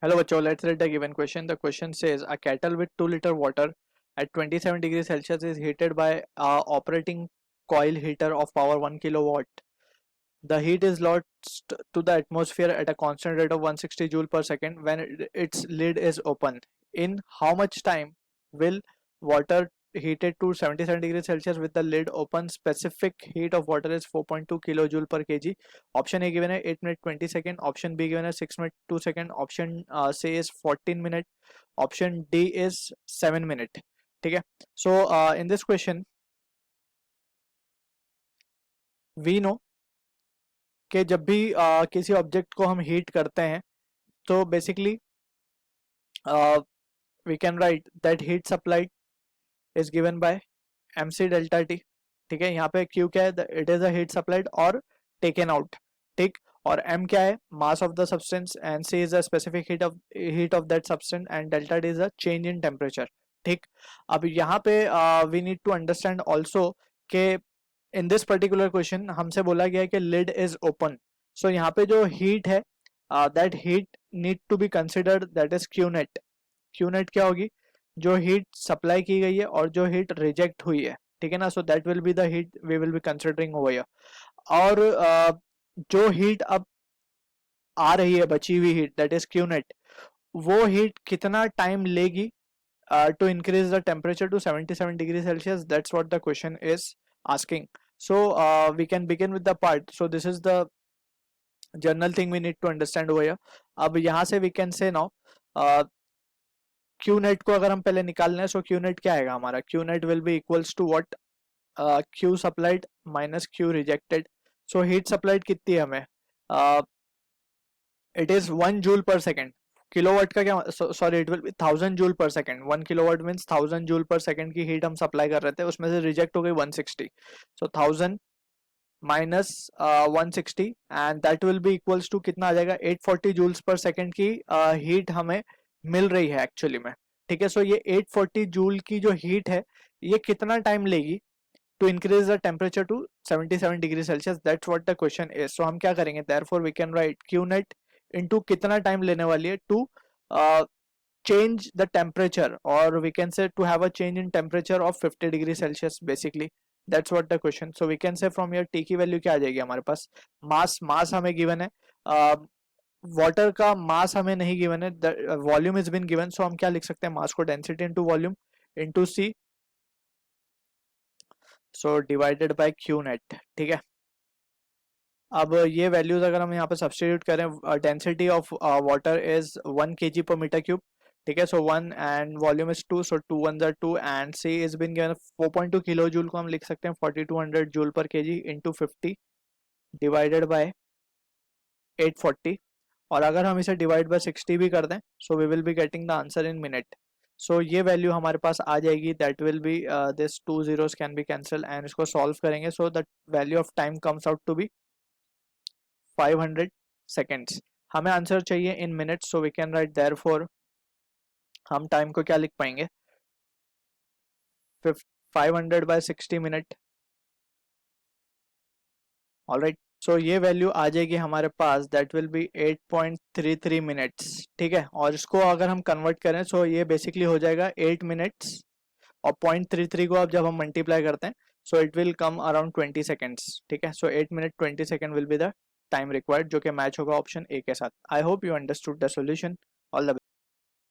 Hello, Bacho. Let's read the given question. The question says a kettle with 2 liter water at 27 degrees Celsius is heated by a operating coil heater of power 1 kilowatt. The heat is lost to the atmosphere at a constant rate of 160 joule per second when its lid is open. In how much time will water heated to 77 degrees Celsius with the lid open? Specific heat of water is 4.2 kilojoule per kg. Option A given है 8 minute 20 second. Option B given है 6 minute 2 second. Option C is 14 minute. Option D is 7 minute. ठीक है. So in this question we know कि जब भी किसी object को हम हीट करते हैं तो basically we can write that heat supplied is given by mc delta T. ठीक है, यहाँ पे q क्या है, it is a heat supplied और टेकन आउट. ठीक, और m क्या है, mass of the substance, and c is a specific heat of that substance, and delta T is a change in temperature. ठीक, अब यहाँ पे we need to understand also के इन दिस पर्टिकुलर क्वेश्चन हमसे बोला गया है कि लिड इज ओपन. सो यहाँ पे जो हीट है that heat need to be considered, that is Q net. Q net क्या होगी, जो हीट सप्लाई की गई है और जो हीट रिजेक्ट हुई है. ठीक है ना, so that will be the heat we will be considering over here. और जो हीट अब आ रही है, बची हुई heat, that is Q net, वो हीट कितना टाइम लेगी to increase the temperature to 77 degrees Celsius? That's what the question is asking. So we can begin with the part. So this is the general thing we need to understand over here. अब यहाँ से we can say now Q net को अगर हम पहले निकाल लें, so Q net क्या आएगा हमारा, Q net will be equals to what, Q supplied minus Q rejected. So heat supplied कितनी है हमें, it is 1 joule per second. Kilowatt का क्या, sorry, it will be 1000 joule per second. 1 kilowatt means 1000 joule per second की heat हम supply कर रहे थे, उसमें से रिजेक्ट हो गई 160. So 1000 minus 160 and that will be equals to कितना आ जाएगा, 840 जूल्स पर सेकंड की हीट हमें मिल रही है एक्चुअली में. ठीक है, सो ये 840 जूल की जो हीट है ये कितना टाइम लेगी to increase the temperature to 77 degree Celsius? That's what the question is. So हम क्या करेंगे, therefore we can write Q net into कितना टाइम लेने वाली है to change the temperature, or we can say to have a change in temperature of 50 degree Celsius basically. That's what the question. So we can say from here T की value क्या आ जाएगी हमारे पास, मास हमें given है, water का मास हमें नहीं given है, volume is been given. So हम क्या लिख सकते हैं, मास को density into volume into C, so divided by Q net. ठीक है, अब ये वैल्यूज अगर हम यहाँ पे सब्स्टिट्यूट करें, density of water is 1 kg per meter cube. ठीक है, so 1 and volume is 2, so 2 1 are 2 and C is been given 4.2 kilo joule को हम लिख सकते हैं 4200 जूल पर केजी इंटू 50 डिवाइडेड बाय 840. और अगर हम इसे डिवाइड बाय 60 भी कर दें, so we will be getting the answer in minute. So ये वैल्यू हमारे पास आ जाएगी, that will be this 2 zeros can be cancel, and इसको सॉल्व करेंगे, so that value of time comes out to be 500 seconds. हमें answer चाहिए in minutes, so we can write therefore हम टाइम को क्या लिख पाएंगे, 500 बाय 60 मिनट. ऑलराइट, सो ये वैल्यू आ जाएगी हमारे पास, दैट विल बी 8.33 मिनट्स. ठीक है, और इसको अगर हम कन्वर्ट करें, सो ये बेसिकली हो जाएगा 8 मिनट्स, और 0.33 को अब जब हम मल्टीप्लाई करते हैं, so it will come around 20 seconds. ठीक है, सो 8 minute 20 second will be the time required, जो कि मैच होगा ऑप्शन ए के साथ. I hope you understood the solution. All the